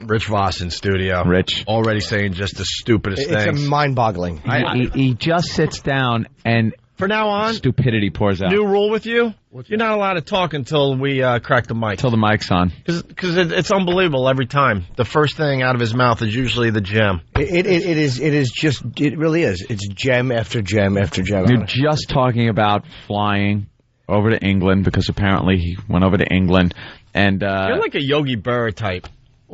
Rich Voss in studio. Rich. Already saying just the stupidest things. It's mind-boggling. He just sits down and from now on, stupidity pours out. New rule with you: you're not allowed to talk until we crack the mic. Till the mic's on. Because it's unbelievable every time. The first thing out of his mouth is usually the gem. It really is. It's gem after gem after gem. You're just talking about flying over to England because apparently he went over to England and you're like a Yogi Berra type.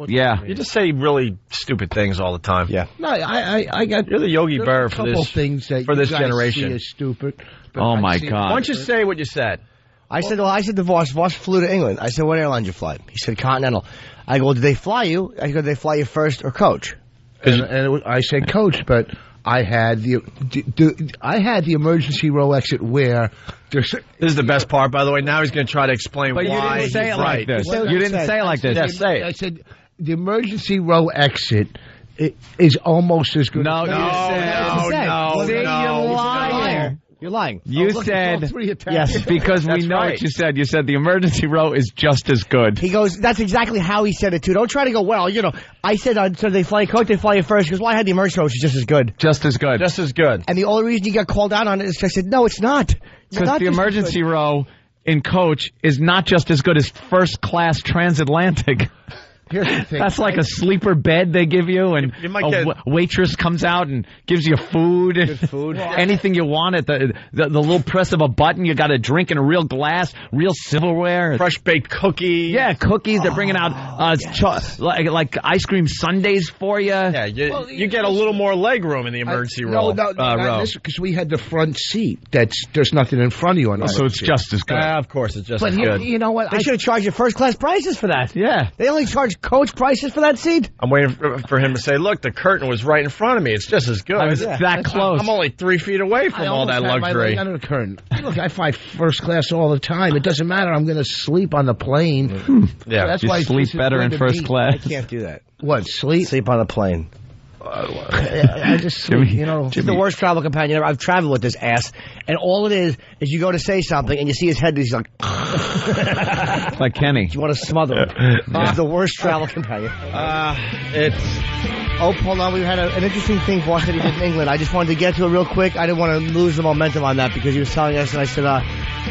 Yeah. You just say really stupid things all the time. Yeah. No, I got. You're the Yogi Berra for this things that for this you guys generation. See as stupid. Oh my God! Why don't you say what you said? I said to Voss flew to England. I said, what airline did you fly? He said, Continental. I go, well, did they fly you? I go, did they fly you first or coach? I said coach, but I had the emergency row exit where. This is the best part, by the way. Now he's going to try to explain but why. You didn't say it like this. You didn't say it like this. Yeah, say it. I said the emergency row exit is almost as good. No, as no. See, you're lying. You're lying. You said yes, because we know what you said. You said the emergency row is just as good. He goes, that's exactly how he said it too. Don't try to go, well, I said, so they fly you coach, they fly you first. He goes, well, I had the emergency row, which is just as good. Just as good. Just as good. And the only reason he got called out on it is I said, no, it's not. Because the emergency row in coach is not just as good as first class transatlantic. Here's the thing. That's like a sleeper bed they give you, and waitress comes out and gives you food. Good food. Anything you want at the little press of a button. You got a drink in a real glass, real silverware. Fresh baked cookies. Yeah, cookies. They're bringing out like ice cream sundaes for you. Yeah, you get a little more leg room in the emergency row. No, because we had the front seat. There's nothing in front of you on so it's just as good. Of course, it's just as good. You know what? They should have charged you first class prices for that. Yeah. They only charge coach prices for that seat. I'm waiting for him to say, look, the curtain was right in front of me. It's just as good. I was that close. I'm only 3 feet away from all that luxury. My leg under the curtain. Look, I fly first class all the time. It doesn't matter. I'm going to sleep on the plane. Yeah, so that's you why sleep better in first class. I can't do that. What, sleep? Sleep on the plane. I just sleep, It's the worst travel companion ever. I've traveled with this ass, and all it is you go to say something, and you see his head, and he's like... like Kenny. You want to smother him. It's the worst travel companion. Oh, hold on. We had an interesting thing Voss said he did in England. I just wanted to get to it real quick. I didn't want to lose the momentum on that because he was telling us, and I said,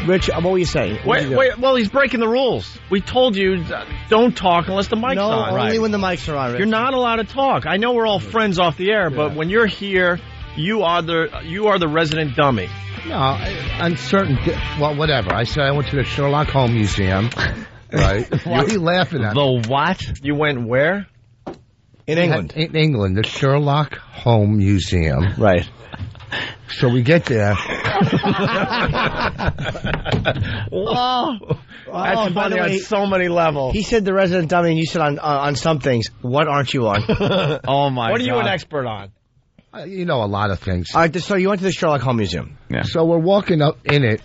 Rich, what were you saying? Wait, well, he's breaking the rules. We told you, don't talk unless the mic's on. No, only when the mics are on, Rich. You're not allowed to talk. I know we're all friends off the air, but when you're here, you are the resident dummy. No, on certain... Well, whatever. I said I went to the Sherlock Home Museum. Right? Why are you laughing at me? The what? You went where? In England. In England, the Sherlock Home Museum. Right. So we get there. That's funny on so many levels. He said the resident dummy, and you said on some things. What aren't you on? Oh, my God. What are you an expert on? You know a lot of things. All right, so you went to the Sherlock Home Museum. Yeah. So we're walking up in it,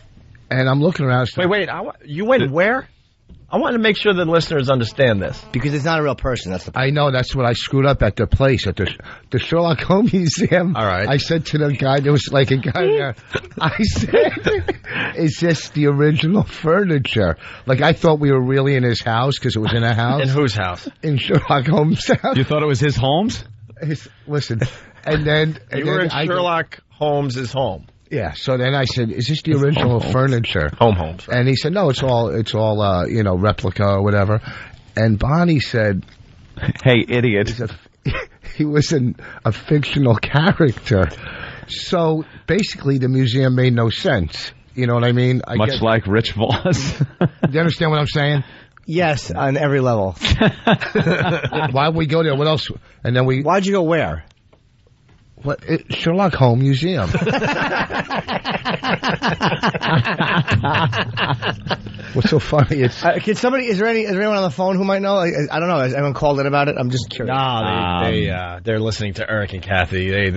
and I'm looking around. Wait. You went where? I want to make sure the listeners understand this. Because it's not a real person. That's the I know. That's what I screwed up at the place, at the Sherlock Holmes Museum. All right. I said to the guy, there was like a guy there, I said, is this the original furniture? Like, I thought we were really in his house because it was in a house. In whose house? In Sherlock Holmes' house. You thought it was his Holmes? Listen, and then... You were in Sherlock Holmes' home. Yeah, so then I said, is this the original furniture? Holmes. Right. And he said, no, it's all replica or whatever. And Bonnie said... Hey, idiot. He was a fictional character. So basically the museum made no sense. You know what I mean? Much like Rich Voss. Do you understand what I'm saying? Yes, on every level. Why would we go there? What else? And then Why'd you go where? What? Sherlock Home Museum. What's so funny? Is there anyone on the phone who might know? I don't know. Has anyone called in about it? I'm just curious. No, they're listening to Eric and Kathy.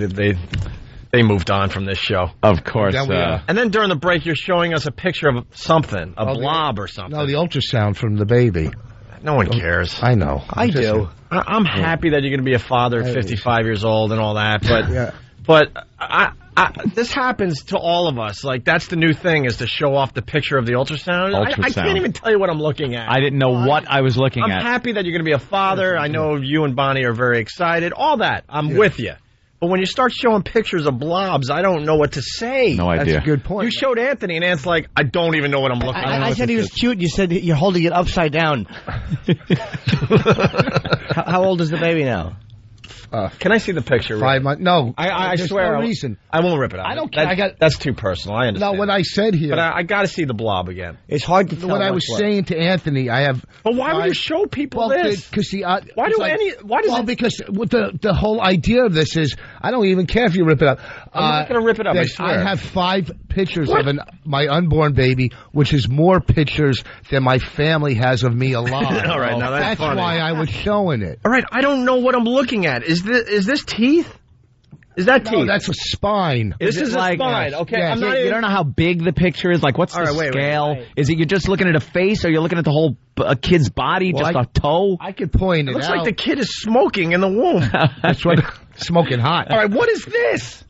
They moved on from this show. Of course. And then during the break, you're showing us a picture of something, a blob or something. No, the ultrasound from the baby. No one cares. I know. I do. I'm happy that you're going to be a father at 55 years old and all that, but This happens to all of us. Like, that's the new thing, is to show off the picture of the ultrasound. I can't even tell you what I'm looking at. I didn't know what I was looking at. I'm happy that you're going to be a father. I know you and Bonnie are very excited. All that. I'm with you. But when you start showing pictures of blobs, I don't know what to say. No idea. That's a good point. You showed Anthony, and Ant's like, I don't even know what I'm looking at. I said he was cute, and you said you're holding it upside down. How old is the baby now? Can I see the picture? 5 months. No, I swear. No reason. I won't rip it out. I don't care. That's too personal. I understand. No, what I said here. But I got to see the blob again. It's hard to tell. What I was saying to Anthony, I have. But why would you show people this? Because why does it? Because the whole idea of this is, I don't even care if you rip it up. I'm not going to rip it up. I swear. I have 5 pictures of my unborn baby, which is more pictures than my family has of me alive. All right, now that's funny. Why I was showing it. All right, I don't know what I'm looking at. Is this teeth? Is that teeth? No, that's a spine. This is like, a spine. Okay, yes. You don't know how big the picture is. Like, what's the scale? Wait. Is it you're just looking at a face, or you're looking at the whole kid's body, just a toe? I could point it out. Looks like the kid is smoking in the womb. That's right. Smoking hot. All right, what is this?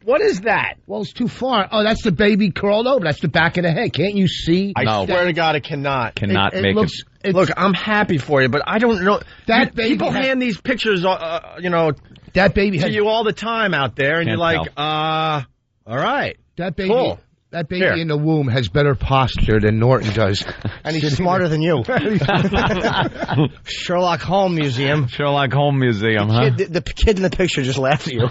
What is that? Well, it's too far. Oh, that's the baby curled over. That's the back of the head. Can't you see? I swear to God, it cannot. Look, I'm happy for you, but I don't know. That baby people hand these pictures, that baby to you all the time out there, and you're like, all right. That baby. Cool. That baby in the womb has better posture than Norton does. And he's smarter than you. Sherlock Home Museum. Sherlock Home Museum, huh? The kid in the picture just laughed at you.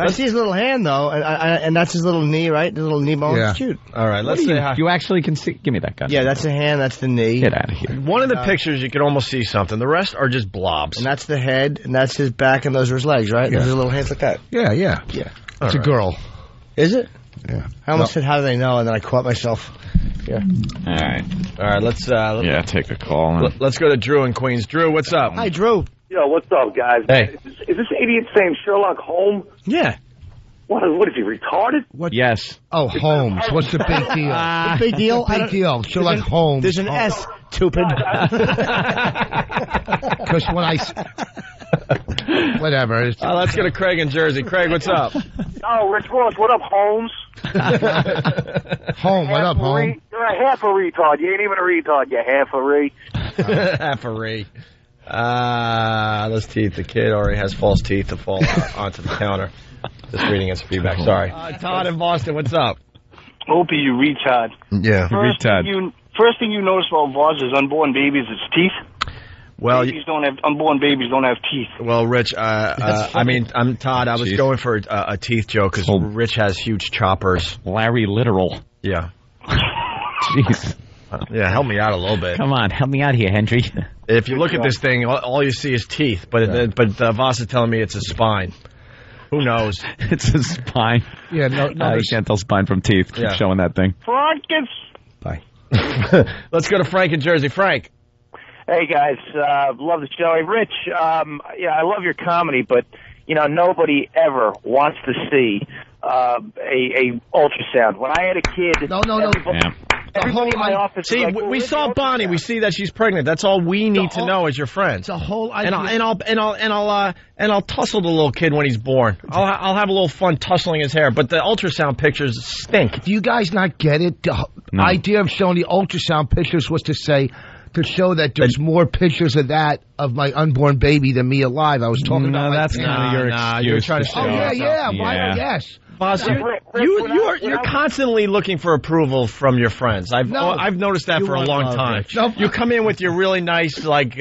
I see his little hand, though, and that's his little knee, right? The little knee bone. Yeah. It's cute. All right, let's say You actually can see. Give me that gun. Yeah, that's the hand, that's the knee. Get out of here. One of the pictures, you can almost see something. The rest are just blobs. And that's the head, and that's his back, and those are his legs, right? Yeah. Those are little hands like that. Yeah. It's a girl. Is it? Yeah. I almost said, how do they know? And then I caught myself. Yeah. All right. Let's take a call. Let's go to Drew in Queens. Drew, what's up? Hi, Drew. Yo, what's up, guys? Hey. Is this idiot saying Sherlock Home? Yeah. What is he, retarded? What? Yes. Oh, Holmes. What's the big deal? The big deal? Big deal. Sherlock Holmes. There's an S, stupid. Because when I... Whatever. Let's go to Craig in Jersey. Craig, what's up? Oh, Rich Ross, what up, Holmes? Home, what up, Home? You're a half a retard. You ain't even a retard, you half a re. Half a re. Those teeth. The kid already has false teeth to fall onto the counter. Just reading his feedback. Sorry. Todd in Boston, what's up? Opie, you retard. Yeah. First thing you notice about Voz's unborn babies is teeth. Well, unborn babies don't have teeth. Well, Rich, I'm Todd. I was going for a teeth joke because Rich has huge choppers. Larry Literal. Yeah. Jeez. Yeah, help me out a little bit. Come on, help me out here, Henry. If you look at this thing, all you see is teeth, but Voss is telling me it's a spine. Who knows? It's a spine. Yeah, no, you can't tell spine from teeth. Keep showing that thing. Francis. Bye. Let's go to Frank in Jersey. Frank. Hey, guys. Love the show. Hey, Rich, I love your comedy, but, nobody ever wants to see a ultrasound. When I had a kid... No. Everybody in my office... See, we saw Bonnie. We see that she's pregnant. That's all we need to know as your friends. The whole idea. And I'll tussle the little kid when he's born. I'll have a little fun tussling his hair. But the ultrasound pictures stink. Do you guys not get it? The idea of showing the ultrasound pictures was to show that there's more pictures of my unborn baby than me alive. I was talking about that's not your excuse. You're trying to show yes. Boss, you're constantly looking for approval from your friends. I've noticed that for a long time. You come in with your really nice, handbag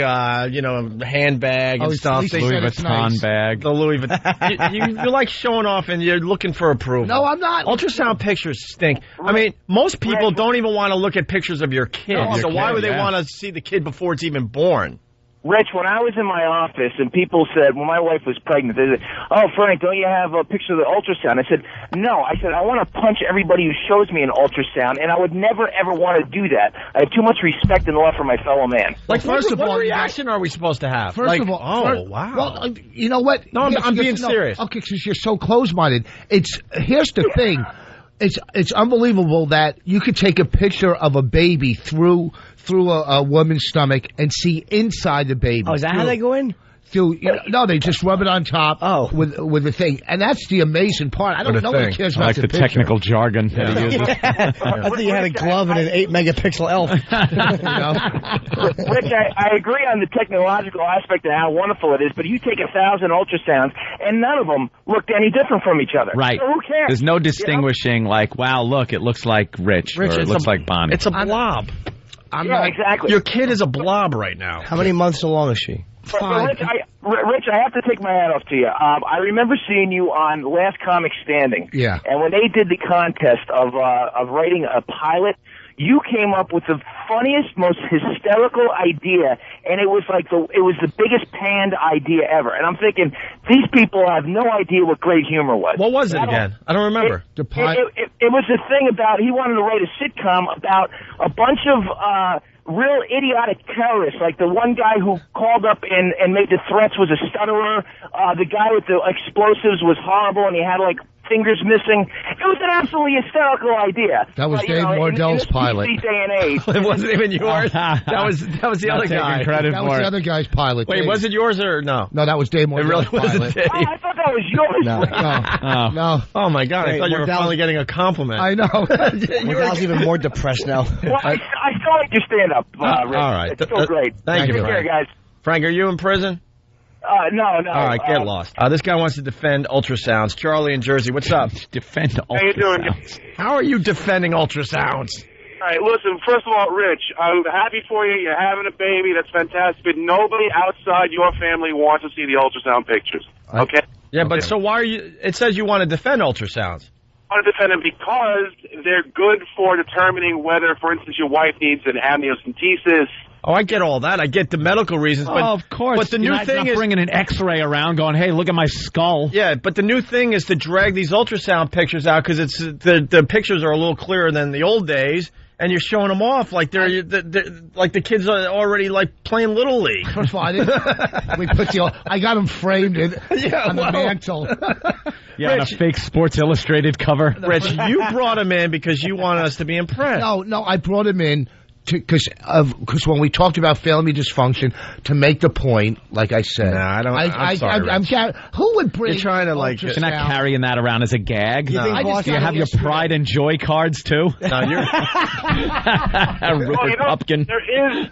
and stuff. Louis Vuitton bag. The Louis Vuitton. You're like showing off, and you're looking for approval. No, I'm not. Ultrasound pictures stink. I mean, most people don't even want to look at pictures of your kid. So why would they want to see the kid before it's even born? Rich, when I was in my office and people said, when my wife was pregnant, they said, oh, Frank, don't you have a picture of the ultrasound? I said, no. I said, I want to punch everybody who shows me an ultrasound, and I would never, ever want to do that. I have too much respect and love for my fellow man. What reaction are we supposed to have? First of all, wow. Well, you know what? No, I'm being serious. Okay, because you're so close-minded. Here's the thing. It's unbelievable that you could take a picture of a baby through through a woman's stomach and see inside the baby. Oh, is that how they go in? No, they just rub it on top with the thing. And that's the amazing part. I don't know what cares about the picture. technical jargon that he uses. I thought you had a glove and an 8-megapixel elf. Rich, I agree on the technological aspect of how wonderful it is, but you take 1,000 ultrasounds, and none of them looked any different from each other. Right. So who cares? There's no distinguishing, like, wow, look, it looks like Rich or it looks like Bonnie. It's a blob. Exactly. Your kid is a blob right now. How many months along is she? But Rich, I have to take my hat off to you. I remember seeing you on Last Comic Standing. Yeah. And when they did the contest of writing a pilot, you came up with the funniest, most hysterical idea, and it was the biggest panned idea ever. And I'm thinking, these people have no idea what great humor was. What was it again? I don't remember. It was a thing about, he wanted to write a sitcom about a bunch of real idiotic terrorists, like the one guy who called up and made the threats was a stutterer. The guy with the explosives was horrible, and he had like fingers missing. It was an absolutely hysterical idea. That was Dave Wardell's pilot. In this day and age. It wasn't even yours. That was the other guy. That was the other guy's pilot. Wait, was it yours or no? No, that was Dave Wardell's pilot. Oh, I thought that was yours. No. Oh my God! I thought you were finally getting a compliment. I know. Wardell's even more depressed now. Well, I still like your stand-up, Rich. All right. It's still great. Thank you, Take care, Frank. guys. Frank, are you in prison? No. All right, get lost. This guy wants to defend ultrasounds. Charlie in Jersey, what's up? Defend ultrasounds. How you doing? How are you defending ultrasounds? All right, listen, first of all, Rich, I'm happy for you. You're having a baby. That's fantastic. But nobody outside your family wants to see the ultrasound pictures. Okay? Yeah, but so why are you... It says you want to defend ultrasounds. I want to defend them because they're good for determining whether, for instance, your wife needs an amniocentesis. Oh, I get all that. I get the medical reasons. But, of course. But the new thing is bringing an X-ray around, going, "Hey, look at my skull." Yeah, but the new thing is to drag these ultrasound pictures out because it's the pictures are a little clearer than the old days, and you're showing them off like they're like the kids are already like playing Little League. First of all, I got them framed on the mantle. Yeah, on a fake Sports Illustrated cover. Rich, you brought him in because you want us to be impressed. No, I brought him in because when we talked about family dysfunction, to make the point, like I said. No, I don't. I'm sorry, who would bring? You're trying to like. You're not carrying that around as a gag. You think do you have your pride and joy cards too? No, you're. Rupert Pupkin. There is.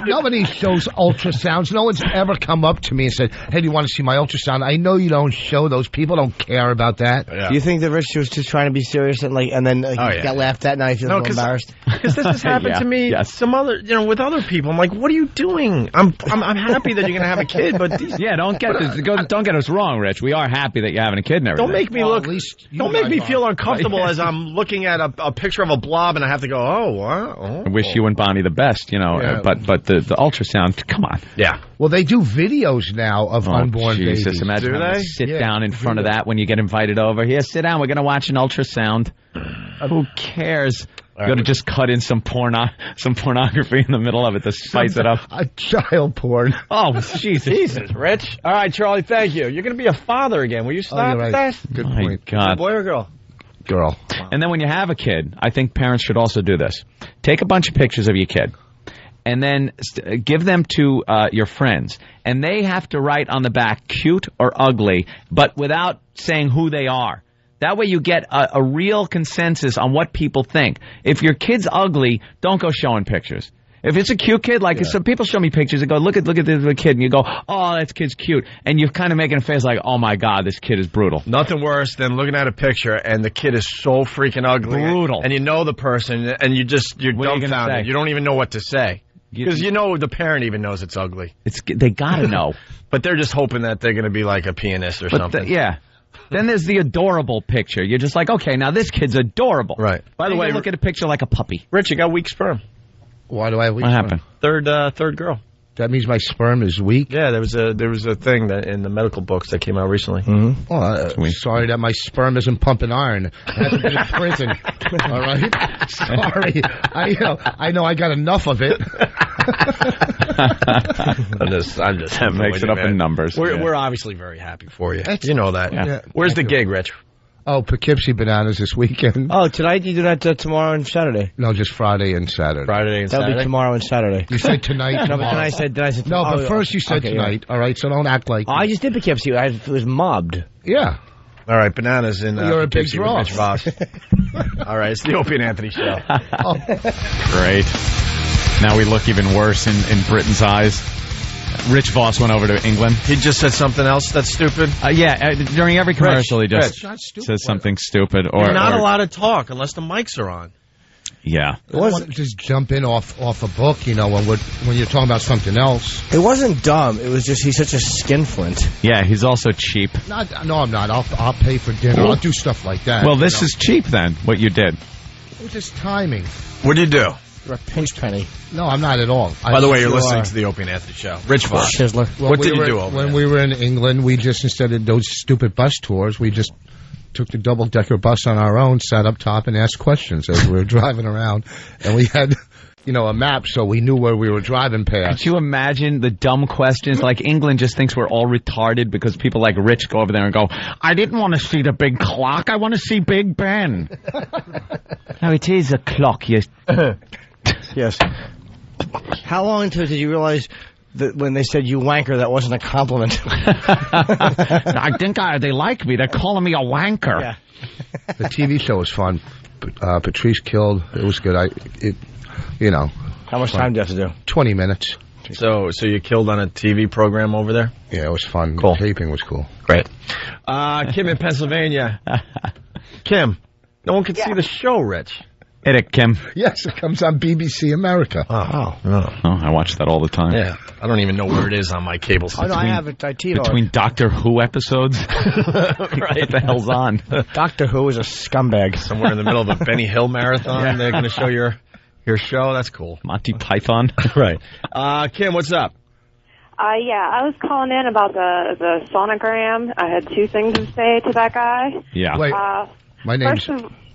Nobody shows ultrasounds. No one's ever come up to me and said, "Hey, do you want to see my ultrasound?" I know you don't show those. People don't care about that. Yeah. Do you think that Rich was just trying to be serious and then got laughed at and now he feels a little embarrassed? Because this has happened to me. Yes. Some other, with other people. I'm like, what are you doing? I'm happy that you're gonna have a kid, but these, don't get us wrong, Rich. We are happy that you're having a kid and everything. don't make me look. At least Don't make me feel uncomfortable as I'm looking at a picture of a blob and I have to go, oh, wow. I wish you and Bonnie the best, but the ultrasound, come on. Yeah. Well, they do videos now of unborn Jesus, babies. imagine Do having they? to sit down in front of that when you get invited over. Here, sit down. We're going to watch an ultrasound. Who cares? You got to just cut in some pornography in the middle of it to spice it up. Child porn. Oh, Jesus, Rich. All right, Charlie, thank you. You're going to be a father again. Will you stop you're at right. that? Good My point. God. Boy or girl? Girl. And then when you have a kid, I think parents should also do this. Take a bunch of pictures of your kid, and then give them to your friends. And they have to write on the back, cute or ugly, but without saying who they are. That way you get a real consensus on what people think. If your kid's ugly, don't go showing pictures. If it's a cute kid, some people show me pictures and go, look at the kid, and you go, oh, that kid's cute. And you're kind of making a face like, oh, my God, this kid is brutal. Nothing worse than looking at a picture and the kid is so freaking ugly. Brutal. And you know the person and you're What are you gonna dumbfounded. say? You don't even know what to say. Because the parent even knows it's ugly. They got to know. But they're just hoping that they're going to be like a pianist or something. Then there's the adorable picture. You're just like, okay, now this kid's adorable. Right. By the way, look at a picture like a puppy. Rich, you got weak sperm. Why do I have weak What sperm? happened? Third girl. That means my sperm is weak? Yeah, there was a thing that in the medical books that came out recently. Mm-hmm. Well, sorry that my sperm isn't pumping iron. I haven't been in prison. All right? Sorry. I know I got enough of it. I'm just having Makes it up in numbers. We're obviously very happy for you. You know that. Yeah. Where's the gig, Rich? Oh, Poughkeepsie Bananas this weekend. Oh, tonight you do that tomorrow and Saturday. No, just Friday and Saturday. Friday and That'll Saturday? be tomorsaw and Saturday. You said tonight. No, but then I said No, tomorrow. but first you said Okay, tonight. All right, so don't act like. Oh, I just did Poughkeepsie. It was mobbed. Yeah. All right, Bananas in You're a big Poughkeepsie draw. with Rich Voss. All right, it's the Opie and Anthony show. Great. Now we look even worse in Britain's eyes. Rich Voss went over to England. He just said something else that's stupid. During every commercial he just Not stupid. says something stupid. You're Or not allowed to talk unless the mics are on. Yeah. I want to just jump in off a book, you know, when you're talking about something else. It wasn't dumb. It was just he's such a skinflint. Yeah, he's also cheap. No, I'm not. I'll pay for dinner. I'll do stuff like that. Well, this is cheap then, what you did. It was just timing. What did you do? You're a pinch penny. No, I'm not at all. By the way, you're sure listening are. to the Opie and Anthony show. Rich Voss. Chisler. What did you do over When there? we were in England, we just, instead of those stupid bus tours, we just took the double-decker bus on our own, sat up top, and asked questions as we were driving around. And we had, you know, a map, so we knew where we were driving past. Could you imagine the dumb questions? Like, England just thinks we're all retarded because people like Rich go over there and go, I didn't want to see the big clock. I want to see Big Ben. No, it is a clock. Yes. Yes. How long into it did you realize that when they said you wanker, that wasn't a compliment? I think they like me. They're calling me a wanker. Yeah. The TV show was fun. Patrice killed. It was good. You know, How much time do you have to do? 20 minutes. So you killed on a TV program over there? Yeah, it was fun. Cool. The taping was cool. Great. Kim in Pennsylvania. Kim, no one can see the show, Rich. Hit it, Kim. Yes, it comes on BBC America. Oh. Oh, I watch that all the time. Yeah. I don't even know where it is on my cable Oh, system. no, I have it. I TiVo. Between Doctor Who episodes. What the hell's on? Doctor Who is a scumbag. Somewhere in the middle of a Benny Hill marathon, they're going to show your show. That's cool. Monty Python. Right. Kim, what's up? Yeah, I was calling in about the sonogram. I had two things to say to that guy. Yeah. Wait, my name's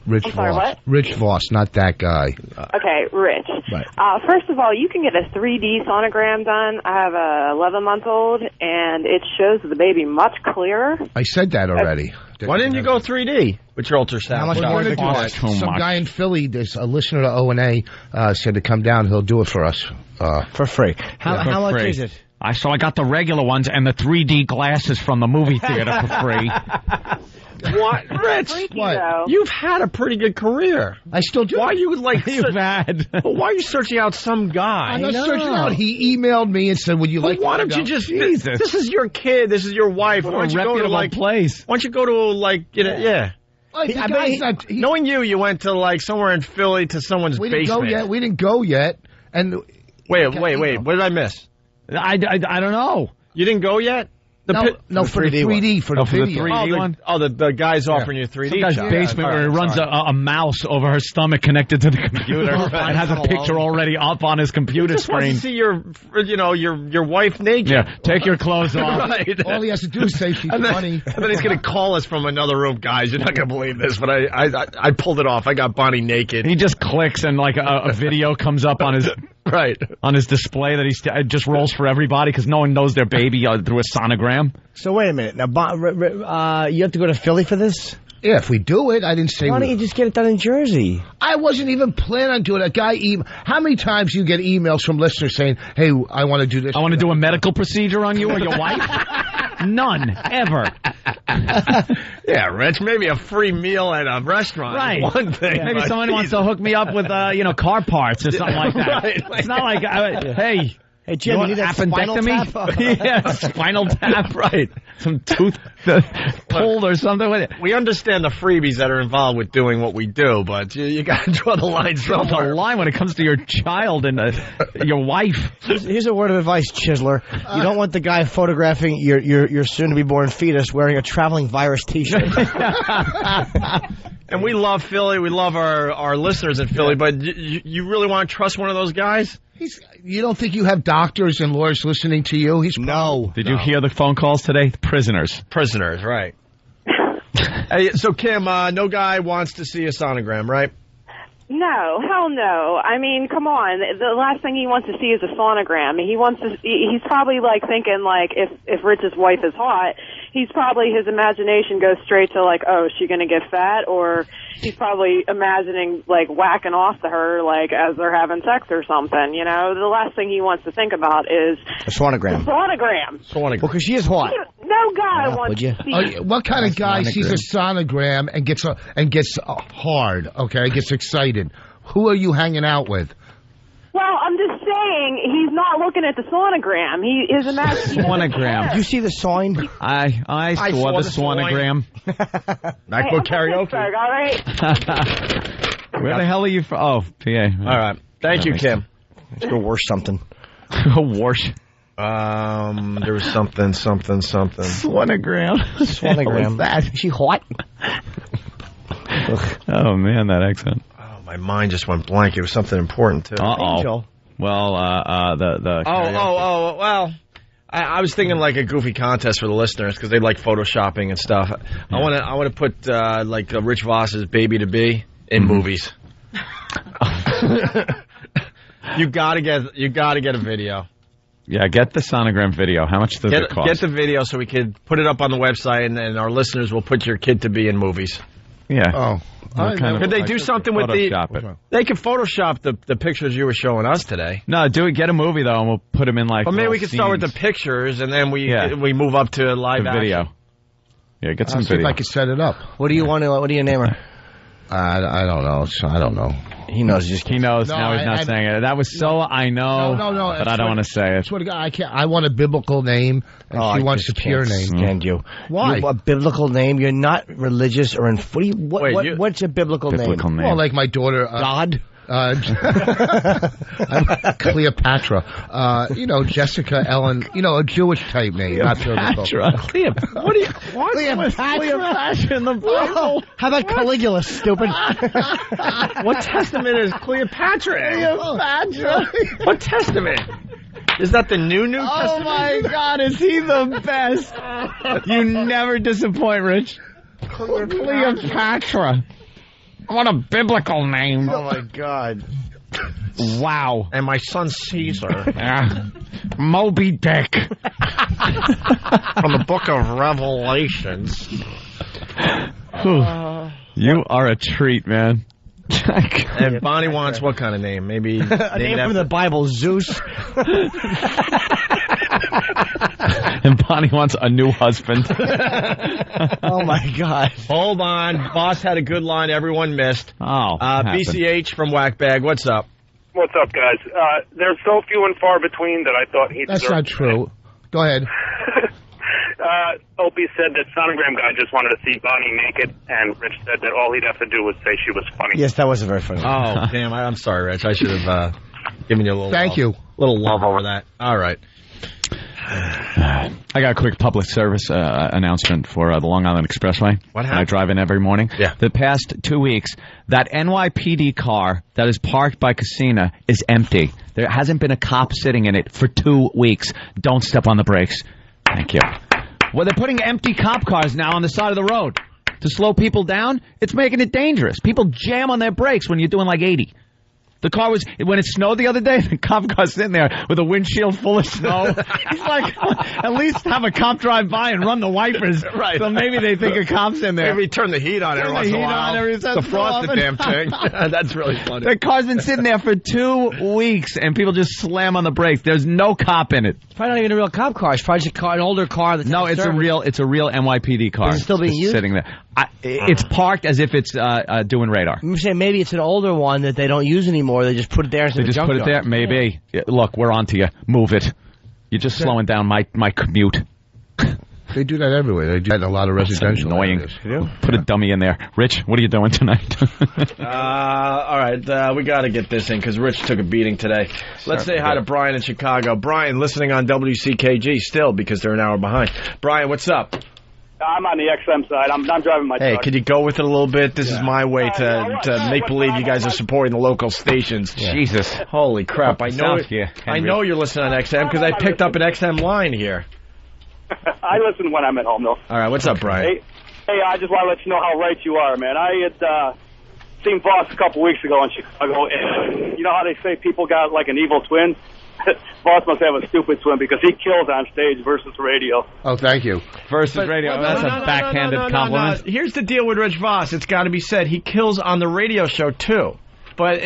Rich I'm sorry, Voss. what? Rich Voss, not that guy. Okay, Rich. Right. First of all, you can get a 3D sonogram done. I have a 11-month-old, and it shows the baby much clearer. I said that already. Why didn't you go 3D with your ultrasound? How much We're more going to do cost that. too Some much. guy in Philly, there's a listener to O&A, said to come down. He'll do it for us. For free. How much free. is it? So I got the regular ones and the 3D glasses from the movie theater for free. What? Rich, Freaky, What? though. you've had a pretty good career. I still do. Why are you like You've had. Why are you searching out some guy? I'm not searching out. He emailed me and said, would you Well, like why to don't go? you just? Jesus. This is your kid. This is your wife. Why A don't you go to reputable like? place. Why don't you go to like yeah? Oh, the I bet guy's he- not- he- Knowing you went to like somewhere in Philly to someone's we didn't go basement. yet. We didn't go yet. And Wait. What did I miss? I don't know. You didn't go yet? no, for the 3D, for the for the video. 3D one? The guy's offering you 3D. Some guy's shot. basement All where he right, runs sorry. a mouse over her stomach connected to the computer Right. and has a picture already up on his computer Just wants screen. to see your wife naked. Yeah, take your clothes off. Right. All he has to do is say she's And then, funny. and then he's going to call us from another room. Guys, you're not going to believe this, but I pulled it off. I got Bonnie naked. He just clicks and like a video comes up on his Right. on his display that it just rolls for everybody because no one knows their baby through a sonogram. So wait a minute. Now, you have to go to Philly for this? Yeah, if we do it, I didn't say. Why don't you just get it done in Jersey? I wasn't even planning on doing it. A guy, how many times you get emails from listeners saying, "Hey, I want to do this." I want to do a medical procedure on you or your wife. None ever. Yeah, Rich. Maybe a free meal at a restaurant. is Right. One thing. Maybe but someone wants to hook me up with car parts or something like that. Right. It's not like hey. Hey, Jim, you need that spinal tap? Yeah, spinal tap, right. Some tooth pulled or something with it. We understand the freebies that are involved with doing what we do, but you got to draw the line Draw somewhere. the line when it comes to your child and your wife. Here's a word of advice, Chisler. You don't want the guy photographing your soon-to-be-born fetus wearing a traveling virus T-shirt. And we love Philly. We love our listeners in Philly, but you really want to trust one of those guys? You don't think you have doctors and lawyers listening to you? No. Did you hear the phone calls today? Prisoners. Prisoners, right. Hey, so, Kim, no guy wants to see a sonogram, right? No, hell no. I mean, come on. The last thing he wants to see is a sonogram. He's probably like thinking like if Rich's wife is hot, his imagination goes straight to like, oh, is she gonna get fat? Or he's probably imagining like whacking off to her like as they're having sex or something, you know? The last thing he wants to think about is a sonogram. Sonogram. Well, because she is hot. No guy wants to see what kind of guy sees a sonogram and gets hard, okay, gets excited? Who are you hanging out with? Well, I'm just saying he's not looking at the sonogram. He is imagining. Sonogram. Did you see the sign? I saw the sonogram. MacBook karaoke. All right. Where the hell are you from? Oh, PA. All right. Thank you, Kim. Let's go wash something. Wash. There was something. Sonogram. Sonogram. That? Is she hot? Oh man, that accent. Oh, my mind just went blank. It was something important too. Uh-oh. Well, the. Well. I was thinking like a goofy contest for the listeners because they like photoshopping and stuff. Yeah. I want to put like Rich Voss's "Baby to Be" in movies. You gotta get a video. Yeah, get the sonogram video. How much does it cost? Get the video so we could put it up on the website, and our listeners will put your kid to be in movies. Yeah. Oh. Could they do something with it? They can Photoshop the pictures you were showing us today. No, get a movie though, and we'll put them in like. Well, maybe we could start with the pictures, and then we move up to live video. action. Yeah, get some see video. if I can set it up. What do you want to? What do you name her? I don't know. I don't know. He knows. He knows. No, now he's not saying it. That was so. I know. No. But I don't want to say it. Swear to God, I can't. I want a biblical name, and she wants a pure name. Stand you. Why? A biblical name? You're not religious or in. What's a biblical name? Well, like my daughter. God. Cleopatra. Jessica, Ellen. A Jewish type name, not biblical. Cleopatra. What? Cleopatra in the Bible. How about Caligula, stupid? What testament is Cleopatra in? Cleopatra. What testament? Is that the New Testament? Oh my God, is he the best? You never disappoint, Rich. Cleopatra. What a biblical name. Oh my God. Wow. And my son Caesar. Moby Dick. From the book of Revelations. You are a treat, man. And Bonnie wants what kind of name? Maybe a name from the Bible, Zeus. And Bonnie wants a new husband. Oh my God. Hold on. Boss had a good line everyone missed. Oh. BCH from Whackbag. What's up? What's up, guys? There's so few and far between that I thought he That's not true. Go ahead. Opie said that sonogram guy just wanted to see Bonnie naked, and Rich said that all he'd have to do was say she was funny. Yes, that was very funny. Oh, damn. I'm sorry, Rich. I should have given you a little Thank you. Little love over that. All right. I got a quick public service announcement for the Long Island Expressway. What happened? I drive in every morning. Yeah. The past 2 weeks, that NYPD car that is parked by Casina is empty. There hasn't been a cop sitting in it for 2 weeks. Don't step on the brakes. Thank you. Well, they're putting empty cop cars now on the side of the road to slow people down. It's making it dangerous. People jam on their brakes when you're doing like 80. The car was, when it snowed the other day, the cop car's sitting there with a windshield full of snow. He's like, at least have a cop drive by and run the wipers. Right. So maybe they think a cop's in there. Maybe turn the heat on every once in a while. It's a frosted damn thing. That's really funny. The car's been sitting there for 2 weeks, and people just slam on the brakes. There's no cop in it. It's probably not even a real cop car. It's probably just an older car. That's no, it's a real NYPD car. Is it still being used? Sitting there. It's parked as if it's doing radar. I'm saying maybe it's an older one that they don't use anymore. They just put it there. They just put it there? Maybe. Yeah, look, we're on to you. Move it. You're just slowing down my commute. They do that everywhere. They do that in a lot of residential areas. Annoying. Put a dummy in there. Rich, what are you doing tonight? All right. We got to get this in because Rich took a beating today. Let's say hi to Brian in Chicago. Brian, listening on WCKG still because they're an hour behind. Brian, what's up? I'm on the XM side. I'm driving my truck. Hey, could you go with it a little bit? This is my way to make believe you guys are supporting the local stations. Yeah. Jesus. Holy crap. I know you're listening on XM because I picked up an XM line here. I listen when I'm at home, though. All right, what's up, Brian? Hey, I just want to let you know how right you are, man. I had seen Voss a couple weeks ago in Chicago, and you know how they say people got like an evil twin? Voss must have a stupid twin because he kills on stage versus radio. Oh, thank you. Versus radio. That's a backhanded compliment. No. Here's the deal with Rich Voss. It's got to be said. He kills on the radio show, too. But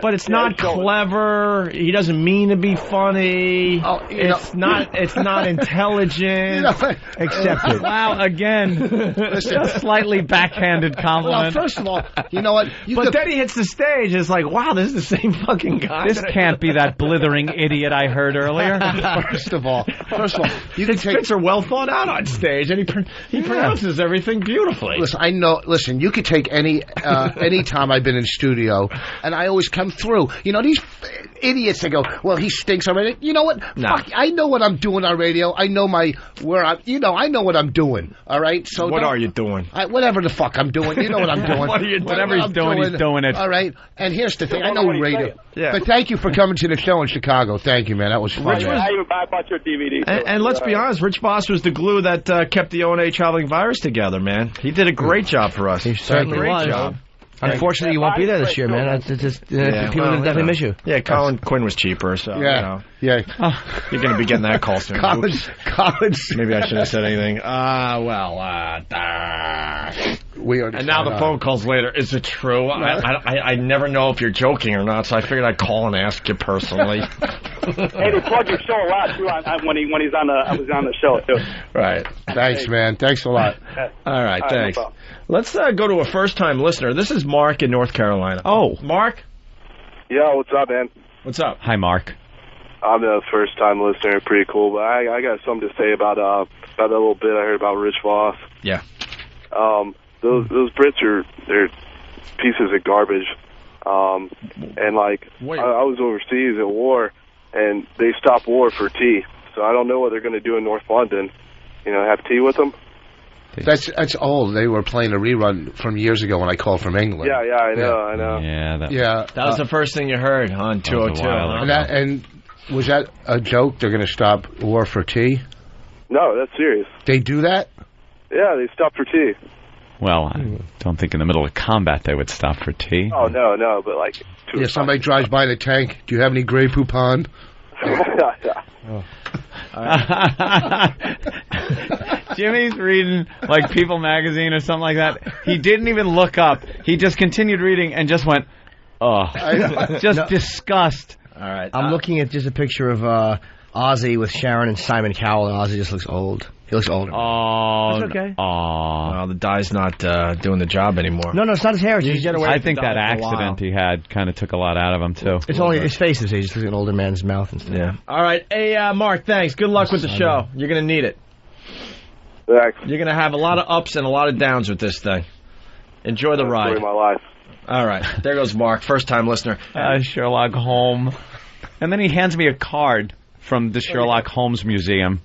but it's not clever. He doesn't mean to be funny. Oh, it's not intelligent. Accepted. Wow, again, a slightly backhanded compliment. Well, first of all, you know what? Then he hits the stage. It's like, wow, this is the same fucking guy. This can't be that blithering idiot I heard earlier. First of all, you can his take. bits are well thought out on stage, and he pronounces everything beautifully. Listen, you could take any time I've been in studio, and I always come through. You know, these idiots, they go, well, he stinks on radio. You know what? No. Fuck, I know what I'm doing on radio. I know I know what I'm doing. All right? So what are you doing? Whatever the fuck I'm doing. You know what I'm doing. What are you doing? Whatever he's doing, he's doing it. All right? And here's the thing. I know radio. Yeah. But thank you for coming to the show in Chicago. Thank you, man. That was fun. I even bought your DVD. And let's be honest, Rich Voss was the glue that kept the O&A Traveling Virus together, man. He did a great job for us. He certainly great was. job. Unfortunately, you won't be there this year, man. People definitely miss you. Yeah, Colin Quinn was cheaper, so Yeah. you're going to be getting that call soon. Collins. Maybe I shouldn't have said anything. And now the phone calls later. Is it true? I never know if you're joking or not, so I figured I'd call and ask you personally. Hey, they plug your show a lot too when he's on the show too. Right. Thanks, man. Thanks a lot. All right, thanks. No, let's go to a first-time listener. This is Mark in North Carolina. Oh, Mark? Yo, what's up, man? What's up? Hi, Mark. I'm a first-time listener. Pretty cool, but I got something to say about that little bit I heard about Rich Voss. Yeah. Those Brits they're pieces of garbage. And like I was overseas at war, and they stopped war for tea. So I don't know what they're going to do in North London. You know, have tea with them. That's old. They were playing a rerun from years ago when I called from England. Yeah, I know. Yeah, that was the first thing you heard on 202. And was that a joke? They're going to stop war for tea? No, that's serious. They do that? Yeah, they stopped for tea. Well, I don't think in the middle of combat they would stop for tea. Oh, no, but like... Yeah, somebody drives by the tank. Do you have any Grey Poupon? Jimmy's reading like People magazine or something like that. He didn't even look up. He just continued reading and just went, disgust. All right. I'm looking at just a picture of Ozzy with Sharon and Simon Cowell, and Ozzy just looks old. He looks older. Oh, that's okay. Well, the dye's not doing the job anymore. No, it's not his hair. I think that accident he had kind of took a lot out of him, too. It's only his face. He just looks like an older man's mouth and stuff. Yeah. All right. Hey, Mark, thanks. Good luck with the show. You're going to need it. Thanks. You're going to have a lot of ups and a lot of downs with this thing. Enjoy the ride. Enjoy my life. All right. There goes Mark, first-time listener. Sherlock Holmes. And then he hands me a card from the Sherlock Holmes Museum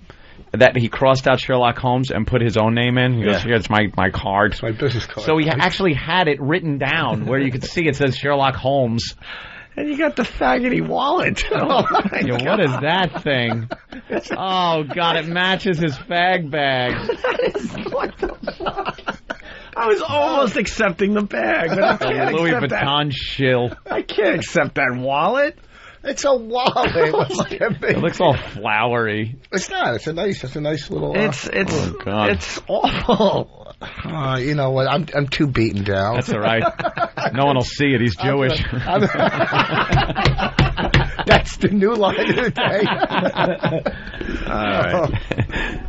that he crossed out Sherlock Holmes and put his own name in. He goes, here's my card. It's my business card. So he actually had it written down where you could see it says Sherlock Holmes. And you got the faggoty wallet. What is that thing? Oh, God, it matches his fag bag. What the fuck? I was almost accepting the bag, but I can't Louis accept Vuitton shill. I can't accept that wallet. It's a wallet. It looks all flowery. It's not. It's a nice little. It's awful. You know what? I'm too beaten down. That's all right. No one will see it. He's Jewish. That's the new line of the day. All right.